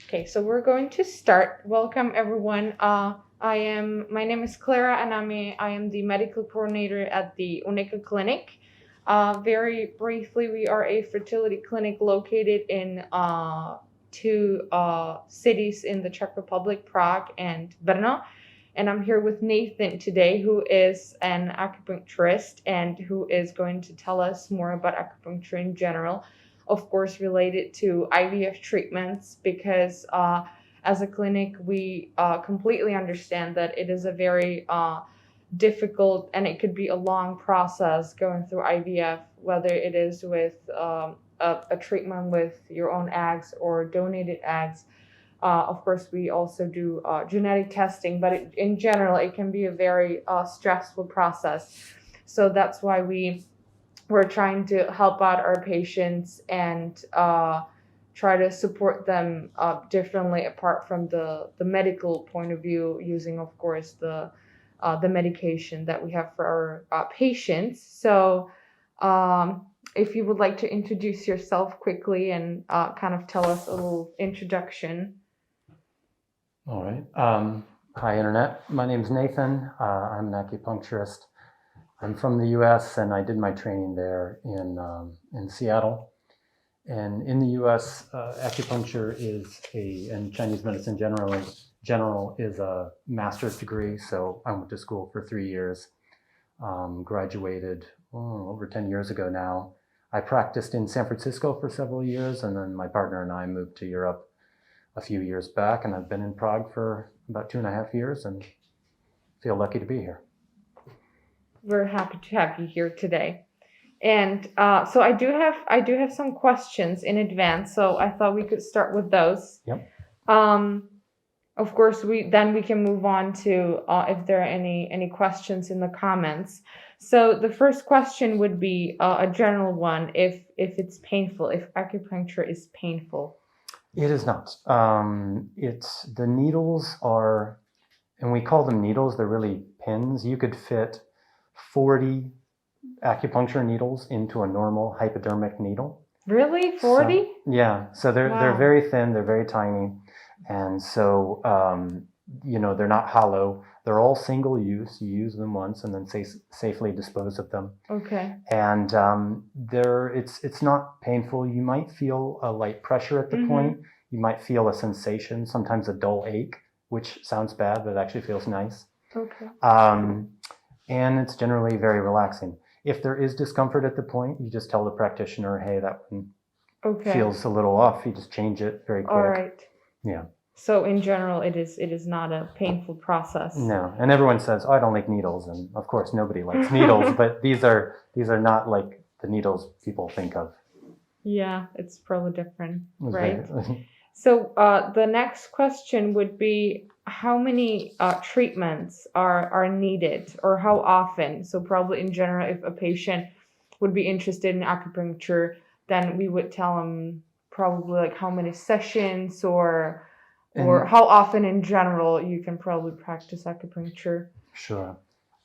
Okay, so we're going to start. Welcome everyone. My name is Clara and I am the medical coordinator at the Unica Clinic. Very briefly, we are a fertility clinic located in two cities in the Czech Republic, Prague and Brno. And I'm here with Nathan today, who is an acupuncturist and who is going to tell us more about acupuncture in general, of course, related to IVF treatments, because as a clinic, we completely understand that it is a very difficult and it could be a long process going through IVF, whether it is with a treatment with your own eggs or donated eggs. Of course, we also do genetic testing, but in general, it can be a very stressful process. So that's why we're trying to help out our patients and try to support them differently apart from the medical point of view, using, of course, the medication that we have for our patients. So if you would like to introduce yourself quickly and kind of tell us a little introduction. All right. Hi, Internet. My name's Nathan. I'm an acupuncturist. I'm from the U.S. and I did my training there in Seattle. And in the U.S., acupuncture and Chinese medicine general is a master's degree. So I went to school for 3 years, graduated over 10 years ago now. I practiced in San Francisco for several years, and then my partner and I moved to Europe a few years back, and I've been in Prague for about 2.5 years and feel lucky to be here. We're happy to have you here today. And so I do have some questions in advance, so I thought we could start with those. Yep. Of course, we can move on to if there are any questions in the comments. So the first question would be a general one: if it's painful, if acupuncture is painful. It is not. It's the needles are, and we call them needles. They're really pins. You could fit 40 acupuncture needles into a normal hypodermic needle. Really? 40? So, yeah. So they're very thin. They're very tiny, and so they're not hollow. They're all single use. You use them once and then safely dispose of them. Okay. And it's not painful. You might feel a light pressure at the point. You might feel a sensation, sometimes a dull ache, which sounds bad, but it actually feels nice. Okay. And it's generally very relaxing. If there is discomfort at the point, you just tell the practitioner, hey, that one feels a little off. You just change it very quick. All right. Yeah. So in general, it is not a painful process. No, and everyone says, "Oh, I don't like needles," and of course, nobody likes needles. But these are not like the needles people think of. Yeah, it's probably different, right? So the next question would be: how many treatments are needed, or how often? So probably in general, if a patient would be interested in acupuncture, then we would tell them probably like how many sessions or how often in general you can probably practice acupuncture. Sure.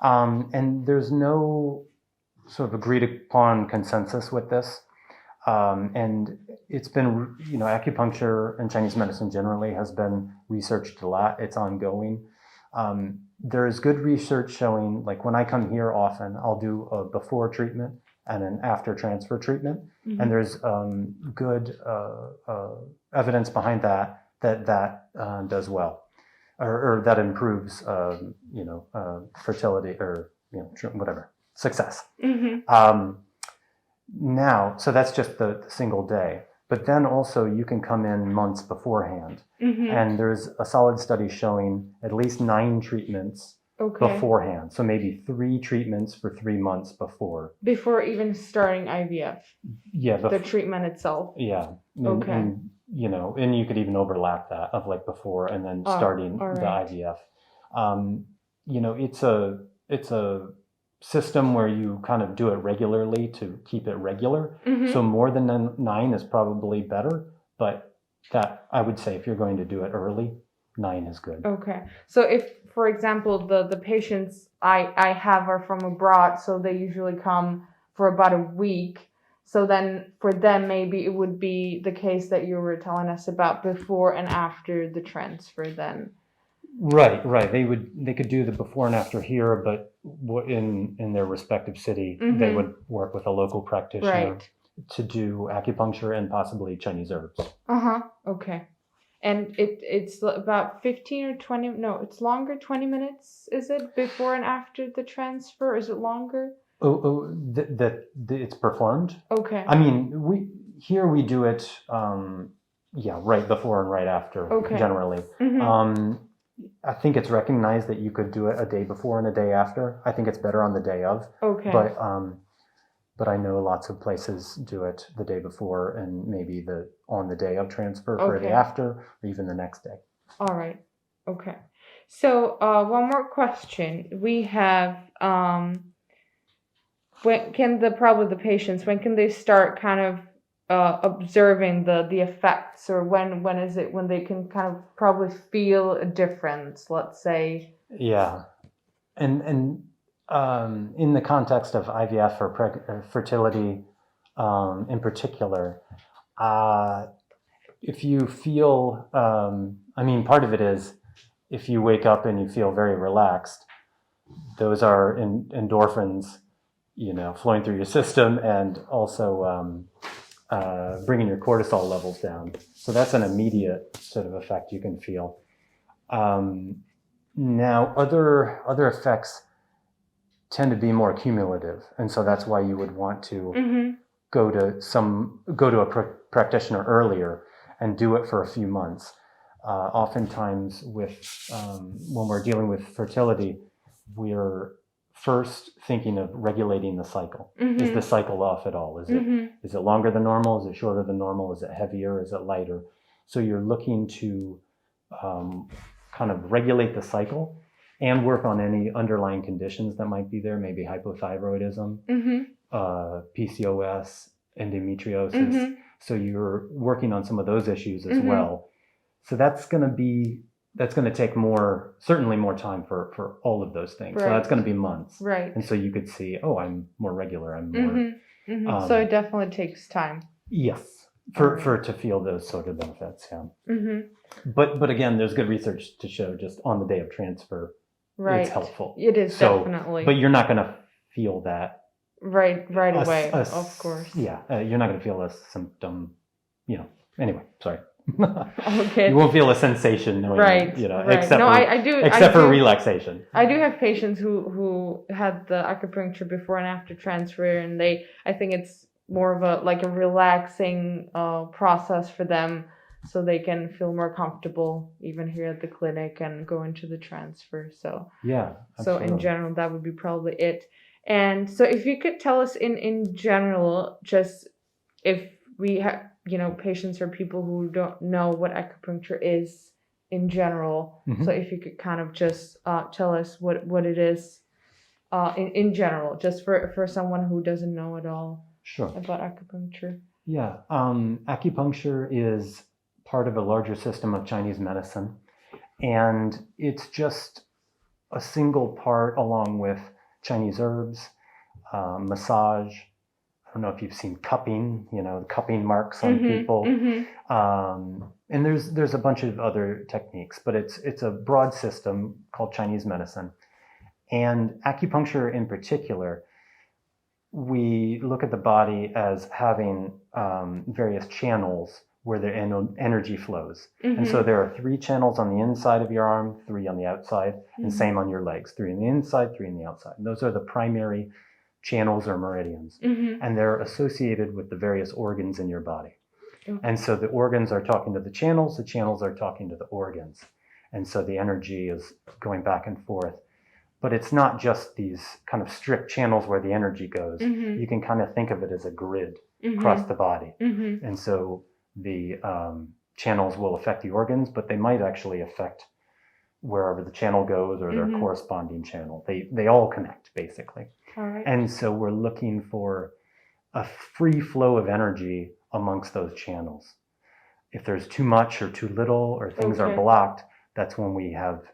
And there's no sort of agreed upon consensus with this. And it's been, acupuncture and Chinese medicine generally has been researched a lot. It's ongoing. There is good research showing, like when I come here often, I'll do a before treatment and an after transfer treatment. And there's good evidence behind that does well, or that improves, fertility or, whatever, success. Now, so that's just the single day. But then also you can come in months beforehand. And there's a solid study showing at least 9 treatments beforehand. So maybe 3 treatments for 3 months before. Before even starting IVF? Yeah. The treatment itself? Yeah. And you could even overlap that of like before and then starting the IVF. It's a system where you kind of do it regularly to keep it regular. So more than 9 is probably better, but that I would say if you're going to do it early, 9 is good. Okay. So if, for example, the patients I have are from abroad, so they usually come for about a week. So then for them, maybe it would be the case that you were telling us about before and after the transfer then. Right. They could do the before and after here, but in their respective city, they would work with a local practitioner to do acupuncture and possibly Chinese herbs. Okay. And it's about 15 or 20, no, it's longer, 20 minutes, is it, before and after the transfer? Is it longer? It's performed? Okay. I mean, we do it, right before and right after, generally. I think it's recognized that you could do it a day before and a day after. I think it's better on the day of. Okay. But I know lots of places do it the day before and maybe on the day of transfer for a day after, or even the next day. All right. Okay. So one more question. We have when can the patients, when can they start kind of observing the effects, or when is it when they can kind of probably feel a difference, let's say? Yeah. And in the context of IVF or fertility in particular, if you feel, part of it is if you wake up and you feel very relaxed, those are endorphins, flowing through your system, and also bringing your cortisol levels down. So that's an immediate sort of effect you can feel. Now, other effects tend to be more cumulative, and so that's why you would want to go to a practitioner earlier and do it for a few months. Oftentimes, when we're dealing with fertility, we're first thinking of regulating the cycle. Is the cycle off at all? Is it longer than normal? Is it shorter than normal? Is it heavier? Is it lighter? So you're looking to kind of regulate the cycle and work on any underlying conditions that might be there, maybe hypothyroidism, PCOS, endometriosis. So you're working on some of those issues as well. So that's going to take certainly more time for all of those things. Right. So that's going to be months. Right. And so you could see, I'm more regular. I'm more. So it definitely takes time. Yes. To feel those sort of benefits. Yeah. But again, there's good research to show just on the day of transfer, it's helpful. It is definitely. But you're not going to feel that right away, of course. Yeah. You're not going to feel a symptom, anyway, sorry. Okay. You won't feel a sensation knowing, except for relaxation. I do have patients who had the acupuncture before and after transfer, and I think it's more of a relaxing process for them, so they can feel more comfortable even here at the clinic and go into the transfer. So yeah, absolutely. So in general, that would be probably it. And so if you could tell us in general, just if we have patients or people who don't know what acupuncture is in general. So if you could kind of just tell us what it is in general, just for someone who doesn't know at all about acupuncture. Yeah, acupuncture is part of a larger system of Chinese medicine, and it's just a single part along with Chinese herbs, massage. I don't know if you've seen cupping, cupping marks on people. And there's a bunch of other techniques, but it's a broad system called Chinese medicine. And acupuncture in particular, we look at the body as having various channels where the energy flows. And so there are 3 channels on the inside of your arm, 3 on the outside, and same on your legs, 3 on the inside, 3 on the outside. And those are the primary channels or meridians, and they're associated with the various organs in your body. And so the organs are talking to the channels are talking to the organs. And so the energy is going back and forth. But it's not just these kind of strict channels where the energy goes. You can kind of think of it as a grid across the body. And so the channels will affect the organs, but they might actually affect wherever the channel goes or their corresponding channel. They all connect, basically. All right. And so we're looking for a free flow of energy amongst those channels. If there's too much or too little or things are blocked, that's when we have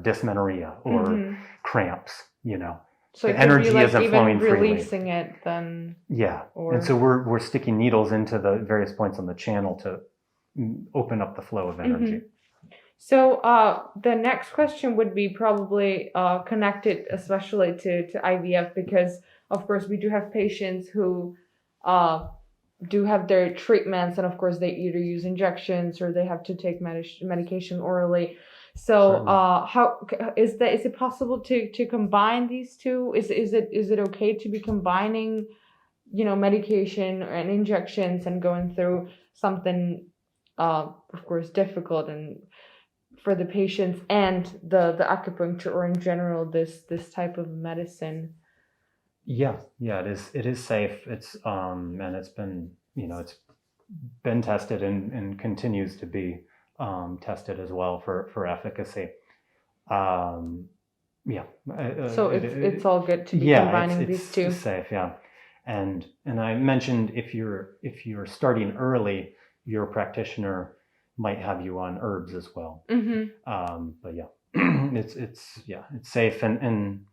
dysmenorrhea or cramps, So the it could be energy like isn't even flowing freely. releasing it then. Yeah. Or And so we're sticking needles into the various points on the channel to open up the flow of energy. So the next question would be probably connected especially to IVF, because of course we do have patients who do have their treatments, and of course they either use injections or they have to take medication orally. So how is it possible to combine these two? Is it okay to be combining, medication and injections and going through something of course difficult and for the patients and the acupuncture, or in general this type of medicine? Yeah, it is safe. It's and it's been, it's been tested and continues to be tested as well for efficacy. Yeah. So it's all good to be combining these two. It's safe, yeah. And I mentioned if you're starting early, your practitioner might have you on herbs as well. But yeah, it's safe, and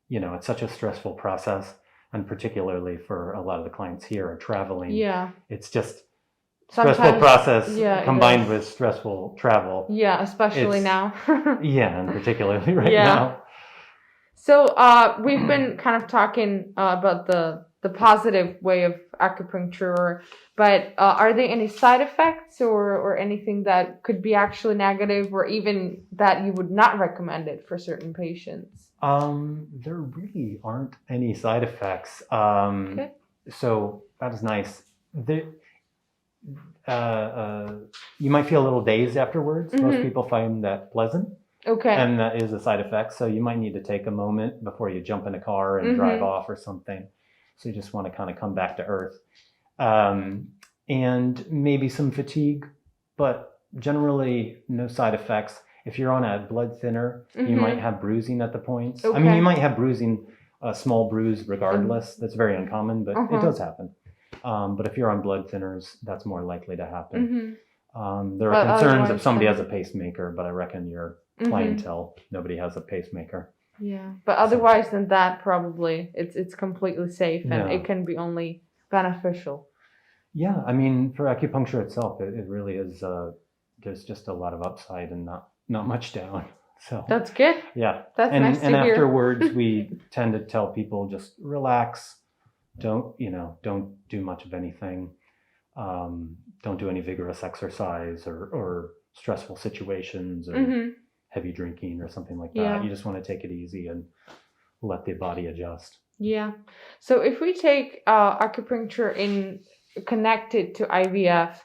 it's such a stressful process, and particularly for a lot of the clients here are traveling. Yeah. It's just stressful process combined with stressful travel. Yeah, especially now. Yeah, and particularly right now. So we've been kind of talking about the positive way of acupuncture, but are there any side effects or anything that could be actually negative, or even that you would not recommend it for certain patients? There really aren't any side effects. Okay. So that is nice. You might feel a little dazed afterwards. Most people find that pleasant. Okay. And that is a side effect. So you might need to take a moment before you jump in a car and drive off or something. So you just want to kind of come back to earth. And maybe some fatigue, but generally no side effects. If you're on a blood thinner, you might have bruising at the points. Okay. I mean, you might have bruising, a small bruise regardless. That's very uncommon, but it does happen. But if you're on blood thinners, that's more likely to happen. There are concerns if somebody has a pacemaker, but I reckon your clientele, nobody has a pacemaker. Yeah, but otherwise than that, probably it's completely safe, and it can be only beneficial. Yeah, I mean, for acupuncture itself, it really is. There's just a lot of upside and not much down. So that's good. Yeah, that's nice to hear. And afterwards, we tend to tell people just relax. Don't do much of anything. Don't do any vigorous exercise or stressful situations or heavy drinking or something like that. Yeah. You just want to take it easy and let the body adjust. Yeah. So if we take acupuncture connected to IVF,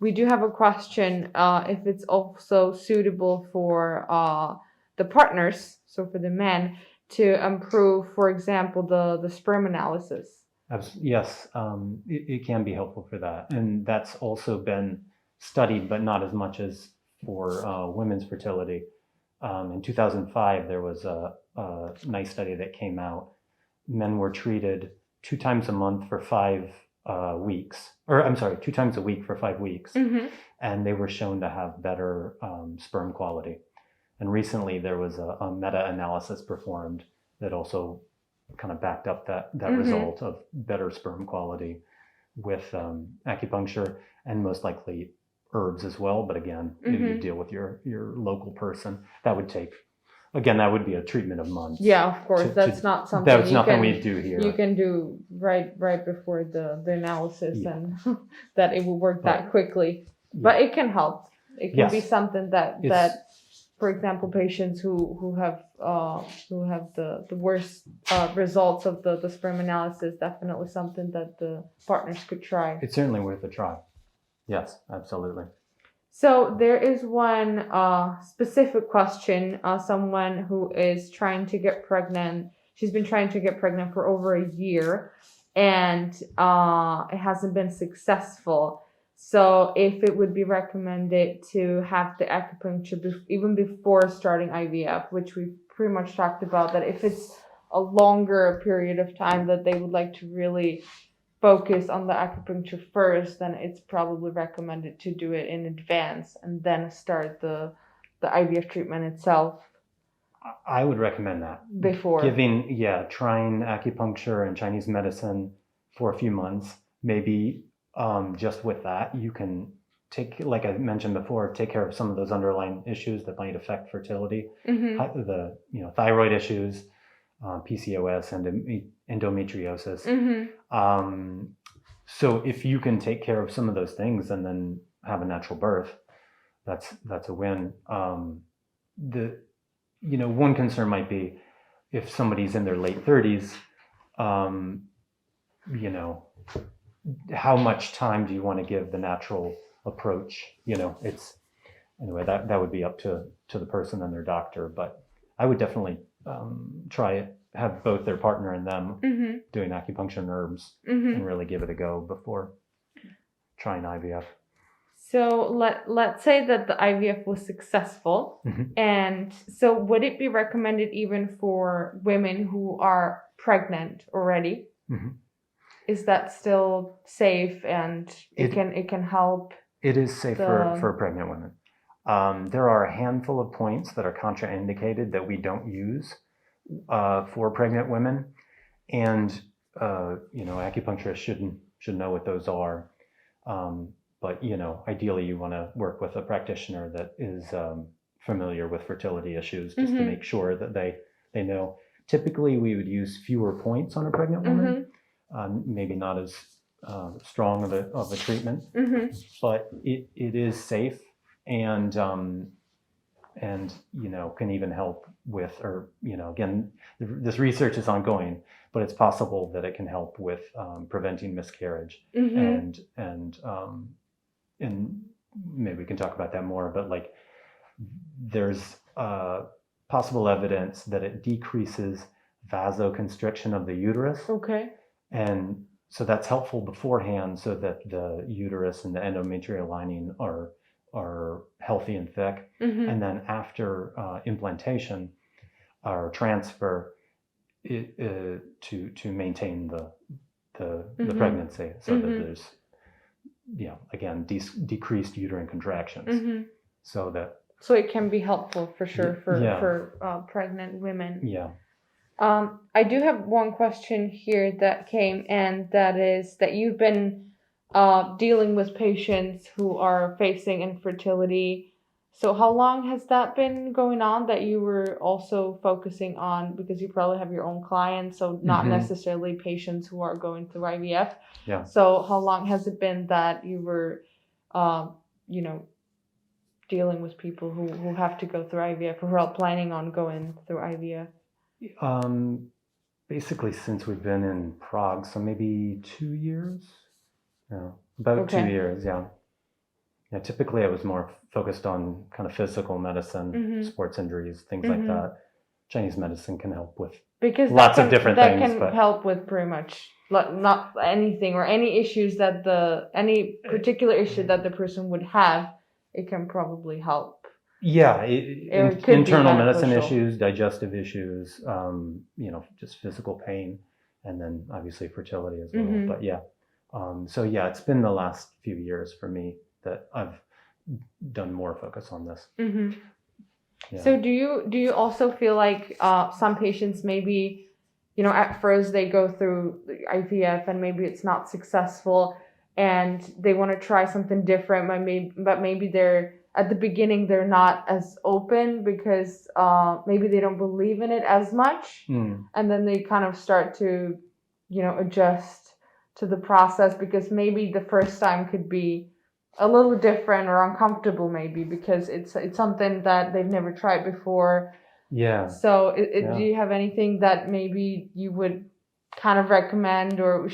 we do have a question if it's also suitable for the partners, so for the men, to improve, for example, the sperm analysis. Yes, it can be helpful for that. And that's also been studied, but not as much as for women's fertility. In 2005, there was a nice study that came out. Men were treated 2 times a month for 5 weeks, or I'm sorry, 2 times a week for 5 weeks. And they were shown to have better sperm quality. And recently there was a meta-analysis performed that also kind of backed up that result of better sperm quality with acupuncture, and most likely herbs as well. But again, you deal with your local person. That would be a treatment of months. Yeah, of course. That's not something that's nothing we do here. You can do right before the analysis, and that it will work that quickly. Yeah. But it can help. It can be something that for example, patients who have the worst results of the sperm analysis, definitely something that the partners could try. It's certainly worth a try. Yes, absolutely. So there is one specific question. Someone who is trying to get pregnant. She's been trying to get pregnant for over a year, and it hasn't been successful. So if it would be recommended to have the acupuncture even before starting IVF, which we've pretty much talked about, that if it's a longer period of time that they would like to really focus on the acupuncture first, then it's probably recommended to do it in advance and then start the IVF treatment itself. I would recommend that. before? Trying acupuncture and Chinese medicine for a few months. Maybe just with that, you can take, like I mentioned before, take care of some of those underlying issues that might affect fertility, the thyroid issues, PCOS, and endometriosis. So if you can take care of some of those things and then have a natural birth, that's a win. One concern might be if somebody's in their late 30s, how much time do you want to give the natural approach? It's anyway, that would be up to the person and their doctor, but I would definitely try it, have both their partner and them doing acupuncture and herbs and really give it a go before trying IVF. So let's say that the IVF was successful, and so would it be recommended even for women who are pregnant already? Is that still safe, and it can help? It is safe for pregnant women. There are a handful of points that are contraindicated that we don't use for pregnant women, and acupuncturists should know what those are. But ideally, you want to work with a practitioner that is familiar with fertility issues, just to make sure that they know. Typically, we would use fewer points on a pregnant woman, maybe not as strong of a treatment, but it is safe and can even help with, or again, this research is ongoing, but it's possible that it can help with preventing miscarriage and maybe we can talk about that more, but like there's possible evidence that it decreases vasoconstriction of the uterus. Okay. And so that's helpful beforehand so that the uterus and the endometrial lining are healthy and thick. And then after implantation or transfer to maintain the pregnancy so that there's again decreased uterine contractions so it can be helpful for sure for pregnant women. I do have one question here that came, and that is that you've been dealing with patients who are facing infertility. So how long has that been going on that you were also focusing on, because you probably have your own clients, so not necessarily patients who are going through IVF. So how long has it been that you were dealing with people who have to go through IVF, or who are planning on going through IVF? Basically since we've been in Prague, so maybe 2 years. About 2 years. Typically I was more focused on kind of physical medicine, sports injuries, things like that. Chinese medicine can help with lots of different things. That can help with pretty much not anything, or any issues any particular issue that the person would have, it can probably help. Internal medicine issues, digestive issues, just physical pain, and then obviously fertility as well. But it's been the last few years for me that I've done more focus on this. So do you also feel like some patients maybe, at first they go through the IVF and maybe it's not successful and they want to try something different, but maybe they're at the beginning they're not as open because maybe they don't believe in it as much, and then they kind of start to adjust to the process, because maybe the first time could be a little different or uncomfortable, maybe because it's something that they've never tried before. So do you have anything that maybe you would kind of recommend, or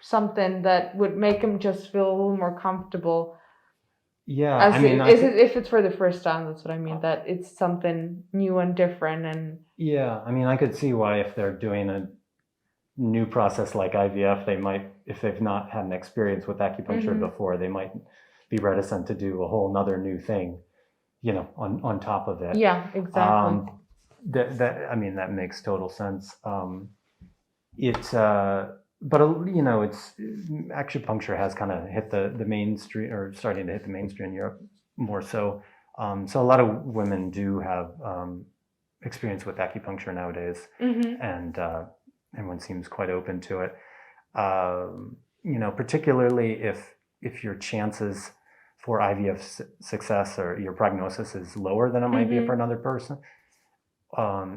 something that would make them just feel a little more comfortable? If it's for the first time, that's what I mean, that it's something new and different. And I could see why, if they're doing a new process like IVF, they might, if they've not had an experience with acupuncture before, they might be reticent to do a whole nother new thing, on top of it. Exactly. That makes total sense. It's acupuncture has kind of hit the mainstream, or starting to hit the mainstream in Europe more so. So a lot of women do have experience with acupuncture nowadays, Mm-hmm. and everyone seems quite open to it. Particularly if your chances for IVF success or your prognosis is lower than it might be for another person.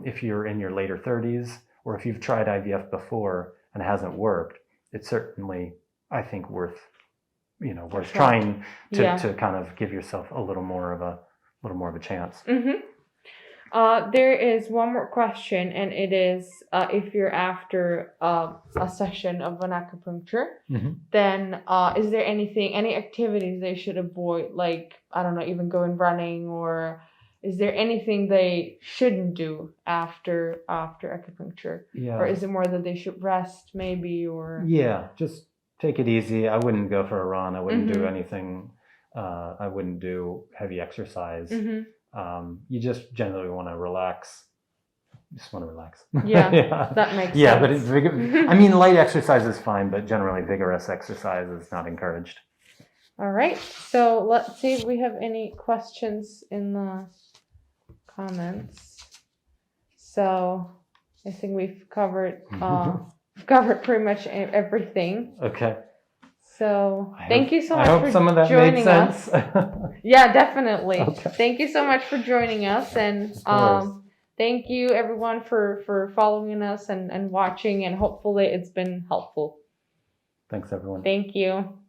If you're in your later 30s, or if you've tried IVF before and it hasn't worked, it's certainly, I think, worth trying to kind of give yourself a little more of a chance. There is one more question, and it is if you're after a session of an acupuncture, then is there any activities they should avoid? Like, I don't know, even going running, or is there anything they shouldn't do after acupuncture? Yeah. Or is it more that they should rest, maybe, or? Yeah, just take it easy. I wouldn't go for a run. I wouldn't do anything. I wouldn't do heavy exercise. You just generally want to relax. Just want to relax. Yeah, that makes sense. Yeah, but I mean, light exercise is fine, but generally vigorous exercise is not encouraged. All right. So let's see if we have any questions in the comments. So I think we've covered pretty much everything. Okay. So thank you so much for some of that joining us. Yeah, definitely. Okay. Thank you so much for joining us, and thank you everyone for following us and watching, and hopefully it's been helpful. Thanks everyone. Thank you.